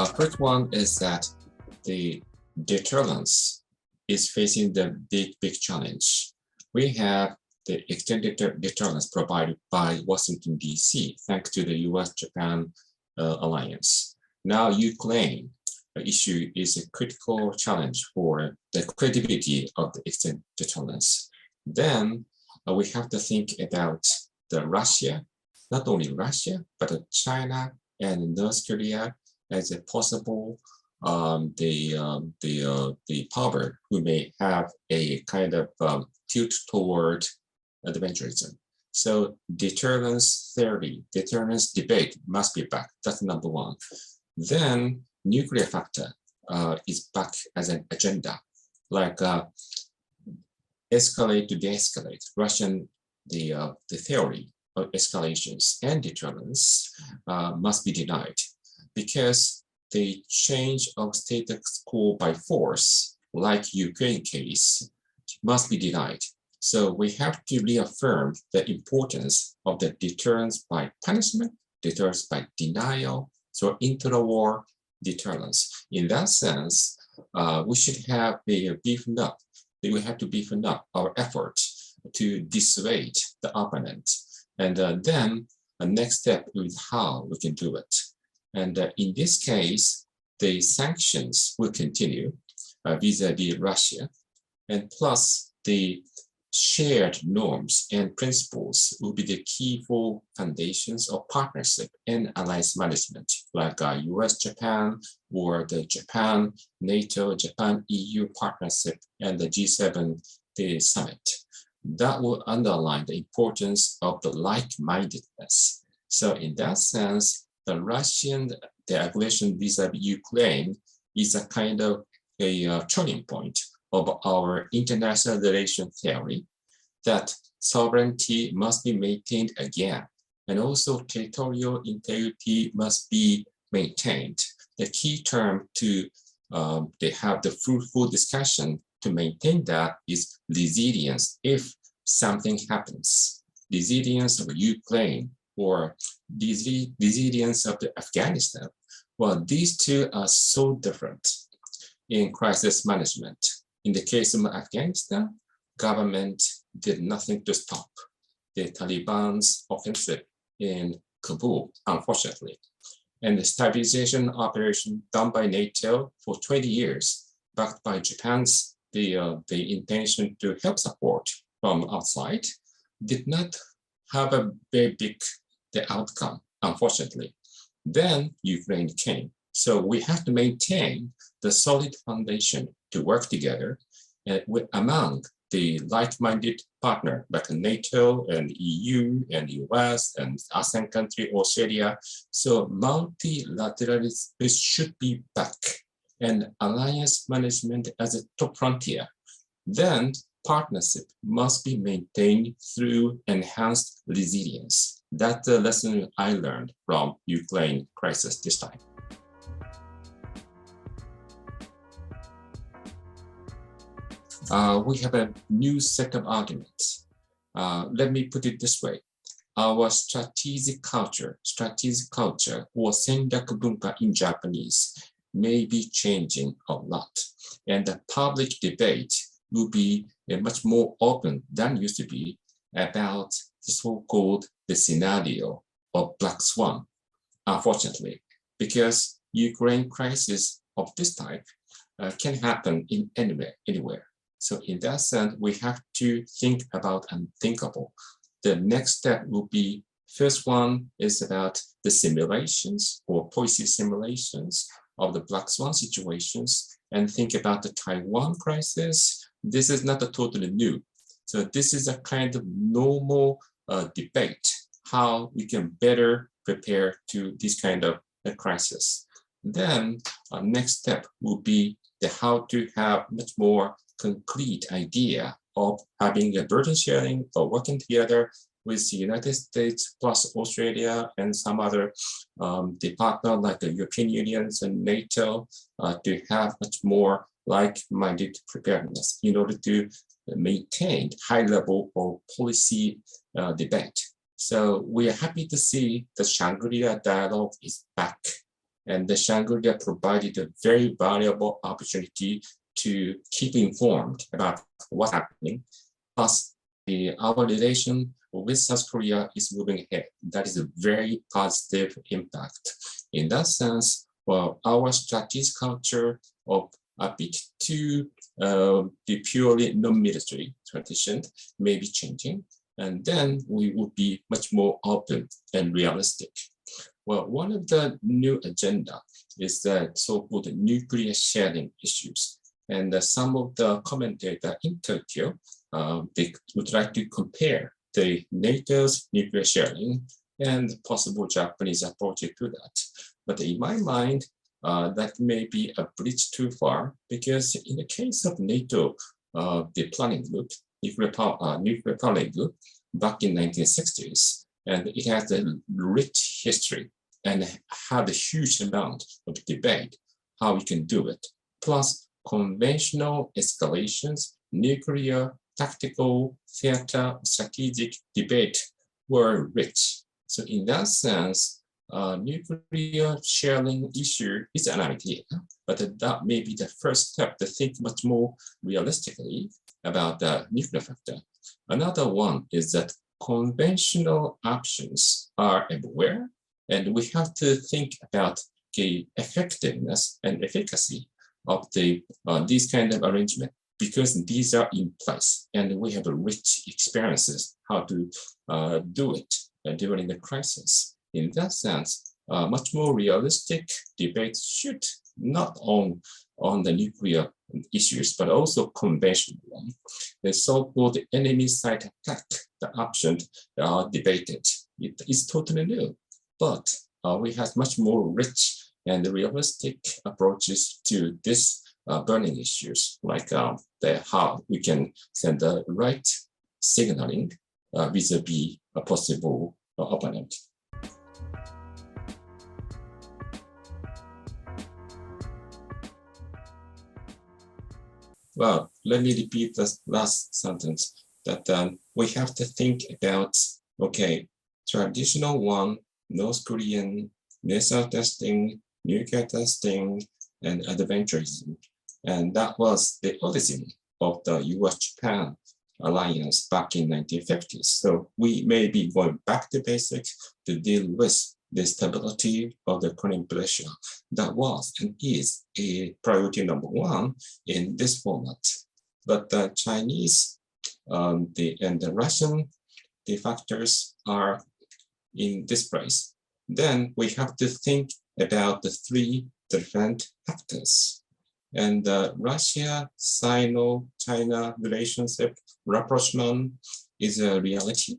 First one is that the deterrence is facing the big challenge. We have the extended deterrence provided by Washington, D.C., thanks to the US-Japan alliance. Now, Ukraine issue is a critical challenge for the credibility of the extended deterrence. Then we have to think about the Russia, not only Russia, but China and North Korea as a possible the power who may have a kind of tilt toward adventurism. So deterrence theory, deterrence debate must be back. That's number one. Then nuclear factor is back as an agenda, like escalate to de-escalate. Russian the theory of escalations and deterrence must be denied, because the change of status quo by force, like Ukraine case, must be denied. So we have to reaffirm the importance of the deterrence by punishment, deterrence by denial, so intra-war deterrence. In that sense, we should have a beefed up. We have to beefen up our effort to dissuade the opponent. And then the next step is how we can do it. And in this case, the sanctions will continue vis-a-vis Russia, and plus the shared norms and principles will be the key for foundations of partnership and alliance management, like US-Japan or the Japan, NATO, Japan-EU partnership and the G7 the summit. That will underline the importance of the like-mindedness. So in that sense, the aggression vis-a-vis Ukraine is a kind of a turning point of our international relation theory, that sovereignty must be maintained again, and also territorial integrity must be maintained. The key term to they have the fruitful discussion to maintain that is resilience if something happens. Resilience of Ukraine or resilience of the Afghanistan. Well, these two are so different in crisis management. In the case of Afghanistan, government did nothing to stop the Taliban's offensive in Kabul, unfortunately. And the stabilization operation done by NATO for 20 years, backed by Japan's the intention to help support from outside, did not have a very big outcome, unfortunately. Then Ukraine came. So we have to maintain the solid foundation to work together among the like-minded partner like NATO and EU and US and ASEAN country, Australia. So multilateralism should be back, and alliance management as a top frontier. Then partnership must be maintained through enhanced resilience. That's the lesson I learned from Ukraine crisis this time. We have a new set of arguments. Let me put it this way. Our strategic culture or senryaku bunka in Japanese may be changing a lot. And the public debate will be much more open than used to be about the so-called the scenario of Black Swan, unfortunately, because Ukraine crisis of this type can happen in anywhere. So in that sense, we have to think about unthinkable. The next step will be, first one is about the simulations or policy simulations of the Black Swan situations, and think about the Taiwan crisis. This is not a totally new. So this is a kind of normal debate, how we can better prepare to this kind of a crisis. Then next step will be the how to have much more concrete idea of having a burden sharing or working together with the United States plus Australia and some other partner like the European Union and NATO to have much more like-minded preparedness in order to maintain high level of policy debate. So we are happy to see the Shangri-La dialogue is back And the Shangri-La provided a very valuable opportunity to keep informed about what's happening. Plus, our relation with South Korea is moving ahead. That is a very positive impact. In that sense, well, our strategic culture of a bit to the purely non-military tradition may be changing, and then we would be much more open and realistic. Well, one of the new agenda is the so-called nuclear sharing issues. And some of the commentators in Tokyo, they would like to compare the NATO's nuclear sharing and possible Japanese approach to that. But in my mind, that may be a bridge too far, because in the case of NATO, the planning group, nuclear planning group, back in 1960s, and it has a rich history and had a huge amount of debate how we can do it. Plus, conventional escalations, nuclear, tactical, theater, strategic debate were rich. So in that sense, nuclear sharing issue is an idea, but that may be the first step to think much more realistically about the nuclear factor. Another one is that conventional options are everywhere, and we have to think about the effectiveness and efficacy of these kind of arrangement, because these are in place and we have a rich experiences how to do it during the crisis. In that sense, much more realistic debate should not on the nuclear issues, but also conventional one. The so-called enemy side attack, the options are debated. It is totally new, but we have much more rich and realistic approaches to this burning issues, like how we can send the right signaling vis-a-vis a possible opponent. Well, let me repeat the last sentence, that we have to think about, okay, traditional one, North Korean missile testing, nuclear testing, and adventurism. And that was the origin of the US-Japan alliance back in 1950s. So we may be going back to basics to deal with the stability of the Korean pressure. That was and is a priority number one in this format. But the Chinese and the Russian, the factors are in this place. Then we have to think about the three different factors. And the Russia-Sino-China relationship rapprochement is a reality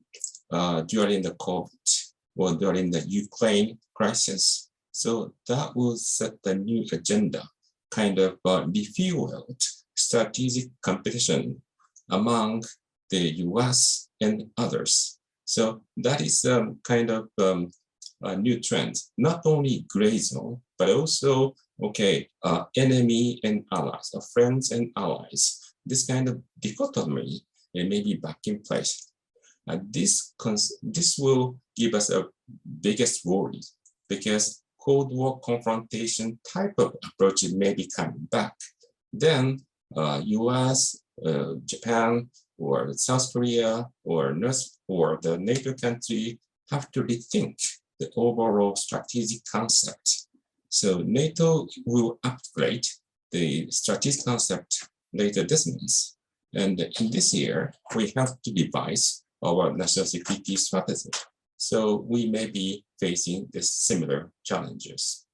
during the COVID or during the Ukraine crisis. So that will set the new agenda, kind of refueled strategic competition among the US and others. So that is kind of a new trend, not only gray zone, but also, okay, enemy and allies, friends and allies. This kind of dichotomy may be back in place. This will give us a biggest worry, because Cold War confrontation type of approach may be coming back. Then US, Japan, or South Korea, or the NATO country have to rethink the overall strategic concept. So NATO will upgrade the strategic concept later this month. And in this year, we have to revise our national security strategy. So we may be facing these similar challenges.